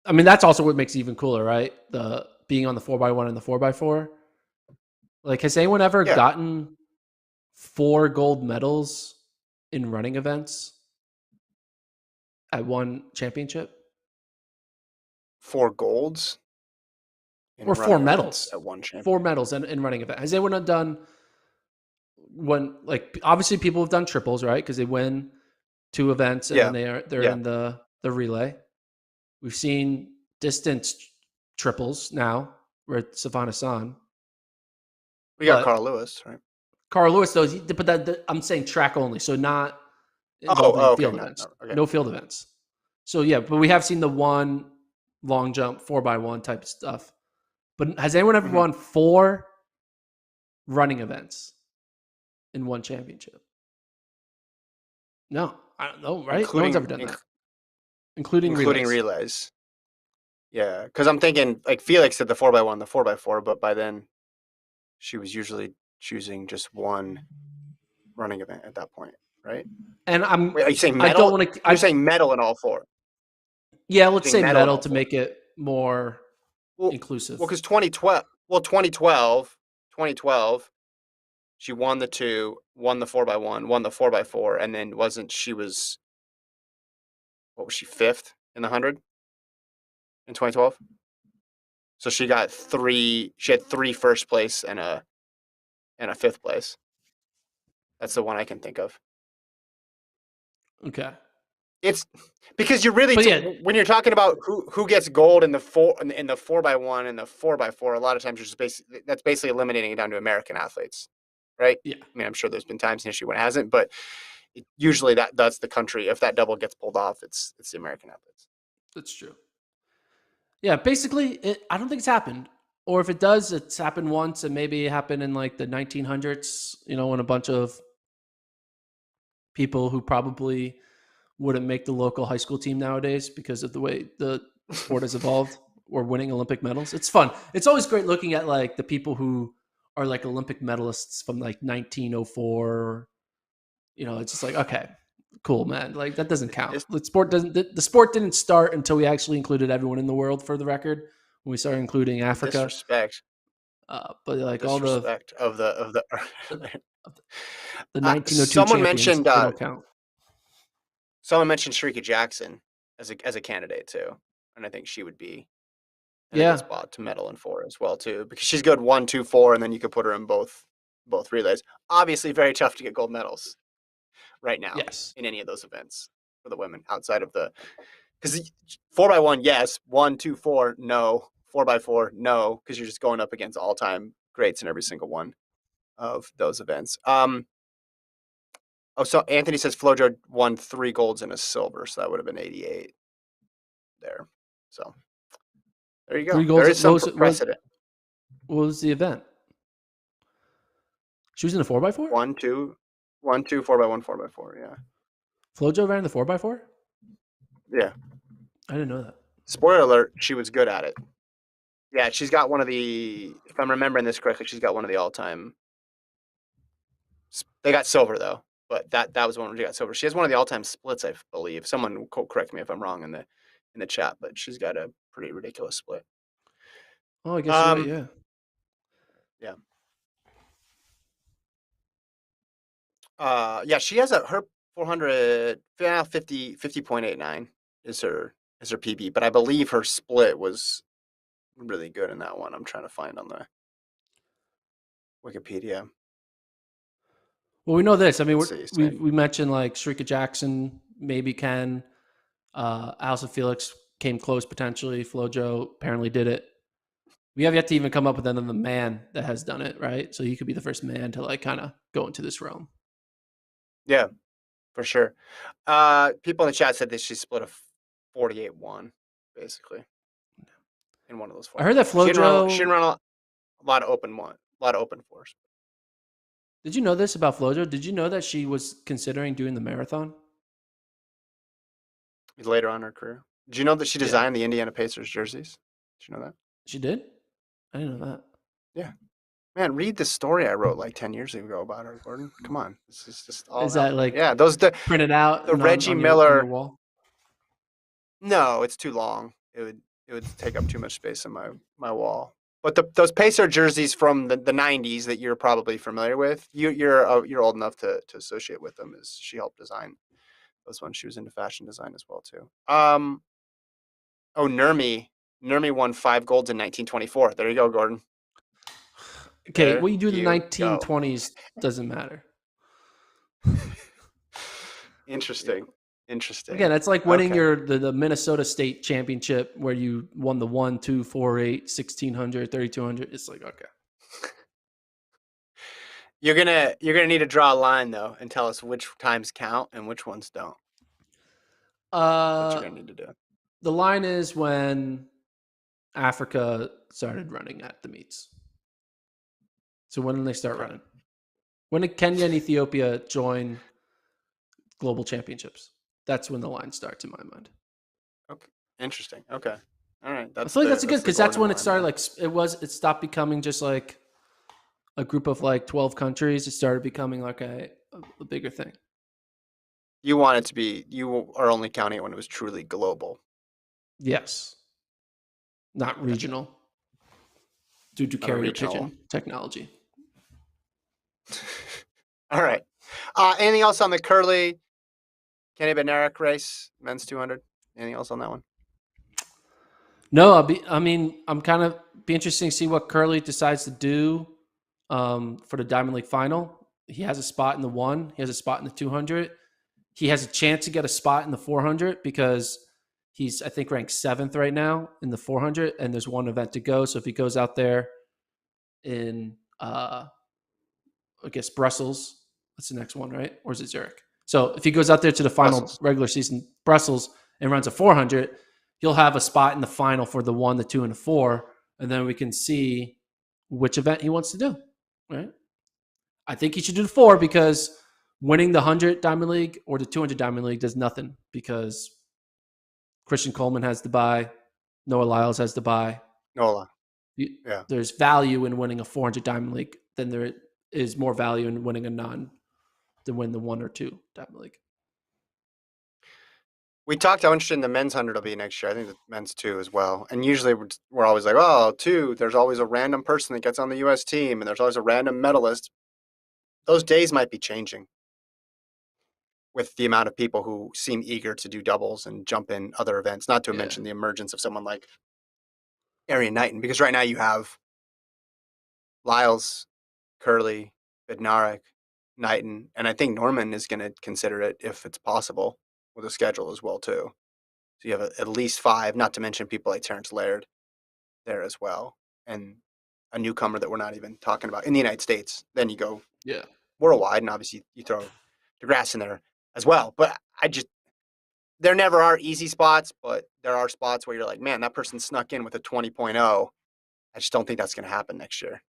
I mean, that's also what makes it even cooler, right? The being on the 4x1 and the 4x4. Like, has anyone ever Yeah, gotten 4 gold medals in running events at one championship? 4 golds in Or 4 running events medals? at one 4 champion. medals in running event. Has anyone done when, like, obviously people have done triples, right? Because they win 2 events and then Yeah, they're yeah. in the relay. We've seen distance triples now with Savannah San, We got but Carl Lewis, right? Carl Lewis, though, but I'm saying track only, so not Oh, involving okay. field No, events. no, okay. No field events. So yeah, but we have seen the one long jump 4x1 type of stuff. But has anyone ever Hmm. won 4 running events in one championship? No, I don't know, right? No one's ever Including done that, including including relays. relays. Yeah, because I'm thinking like Felix did the 4x1, the 4x4, but by then she was usually choosing just one running event at that point, right? And Wait, are you saying I don't medal? want to. You're saying medal in all four. Yeah, You're let's saying say medal in metal all to four. make it more Well, inclusive. because 2012, 2012, she won the two, won the 4x1, won the 4x4, and then she was, what was she, fifth in the 100 in 2012? So she had three first place and a fifth place. That's the one I can think of. Okay, It's because you're really but yeah, when you're talking about who gets gold in the 4x1 and the 4x4. A lot of times you're just basically eliminating it down to American athletes, right? yeah, I mean, I'm sure there's been times in history when it hasn't, but usually that's the country. If that double gets pulled off, it's the American athletes. that's true. Yeah, basically, I don't think it's happened. Or if it does, it's happened once, and maybe it happened in like the 1900s. When a bunch of people who probably wouldn't make the local high school team nowadays because of the way the sport has evolved or winning Olympic medals. It's fun. It's always great looking at like the people who are like Olympic medalists from like 1904. It's just like, okay, cool, man. Like that doesn't count. It's The sport didn't start until we actually included everyone in the world, for the record, when we started including the Africa. disrespect, But the like all disrespect of the. the, the 1902 Someone champions, mentioned they don't count. Sharika Jackson as a candidate too, and I think she would be in a good Yeah. spot to medal in four as well too, because she's good 1, 2, 4, and then you could put her in both relays. Obviously, very tough to get gold medals right now Yes. in any of those events for the women outside of the because 4x1, yes, 1, 2, 4, no, 4x4, no, because you're just going up against all time greats in every single one of those events. Oh, so Anthony says Flojo won 3 golds and a silver, so that would have been 88 there. So there you go. 3 goals. There is What some was it? What precedent. was the event? She was in a 4x4? 1, 2, 4x1, 4x4. Yeah, Flojo ran the 4x4? yeah. I didn't know that. Spoiler alert: she was good at it. Yeah, she's got one of the. If I'm remembering this correctly, she's got one of the all-time. They got silver though, but that was one where she got silver. She has one of the all-time splits, I believe. Someone correct me if I'm wrong in the chat, but she's got a pretty ridiculous split. Oh, I guess you're right. Um, Yeah. yeah. Yeah, she has her 400 50.89 is her PB, but I believe her split was really good in that one. I'm trying to find on the Wikipedia. Well, we know this. I mean, Let's see. we mentioned like Shrika Jackson, maybe Ken, Alison Felix came close potentially. Flojo apparently did it. We have yet to even come up with another man that has done it, right? So he could be the first man to like kind of go into this realm. Yeah, for sure. People in the chat said that she split a 48-1, basically, in one of those I heard that formats. She didn't Flojo. run a lot of a lot of open fours. Did you know this about Flojo? Did you know that she was considering doing the marathon? Later on in her career. Did you know that she Yeah, designed the Indiana Pacers jerseys? Did you know that? she did. I didn't know that. Yeah. Man, read the story I wrote like 10 years ago about her, Gordon. Come on. This is just all Is that happening. like Yeah, those printed out the and Reggie on your Miller. wall? No, it's too long. It would take up too much space on my wall. But those Pacer jerseys from the '90s that you're probably familiar with, you're old enough to associate with them. As she helped design those ones. She was into fashion design as well too. Oh, Nurmi won 5 golds in 1924. There you go, Gordon. Okay, There what you do in the you go. 1920s doesn't matter. Interesting. Interesting. Again, it's like winning Okay. the Minnesota State Championship where you won the 1, 2, 4, 8, 1600, 3200. It's like, okay. You're gonna need to draw a line though and tell us which times count and which ones don't. That's what you're Uh, gonna need to do. the line is when Africa started running at the meets. So when did they start Okay. running? When did Kenya and Ethiopia join global championships? That's when the line starts in my mind. Okay. Interesting. Okay. All right. I feel like that's a good That's the because that's Gordon when it line started. there. Like it stopped becoming just like a group of like 12 countries. It started becoming like a bigger thing. You want it to be. You are only counting it when it was truly global. Yes, not Okay. regional due to Not a carrier regional. pigeon technology. All right. Anything else on the curly Kenny Bednarek race, men's 200? Anything else on that one? No, I'm kind of be interesting to see what Curly decides to do for the Diamond League final. He has a spot in the 1. He has a spot in the 200. He has a chance to get a spot in the 400 because he's, I think, ranked 7th right now in the 400, and there's one event to go. So if he goes out there in, I guess, Brussels, that's the next one, right? Or is it Zurich? So if he goes out there to the final Brussels. regular season Brussels and runs a 400, he'll have a spot in the final for the 1, the 2, and the 4, and then we can see which event he wants to do, right? I think he should do the 4 because winning the 100 Diamond League or the 200 Diamond League does nothing because Christian Coleman has to buy, Noah Lyles has to buy. Nola. Yeah. There's value in winning a 400 Diamond League than there is more value in winning a non than win the 1 or 2 Diamond League. We talked how interesting the men's 100 will be next year. I think the men's 2 as well. And usually we're always like, oh, 2, there's always a random person that gets on the U.S. team, and there's always a random medalist. Those days might be changing with the amount of people who seem eager to do doubles and jump in other events, not to Yeah. mention the emergence of someone like Arian Knighton. Because right now you have Lyles, Curley, Bednarek, Knighton, and I think Norman is going to consider it if it's possible with a schedule as well too. So you have at least 5, not to mention people like Terrence Laird there as well, and a newcomer that we're not even talking about in the United States. Then you go Yeah. worldwide, and obviously you throw DeGrasse in there as well. But there never are easy spots, but there are spots where you're like, man, that person snuck in with a 20.0. I just don't think that's going to happen next year.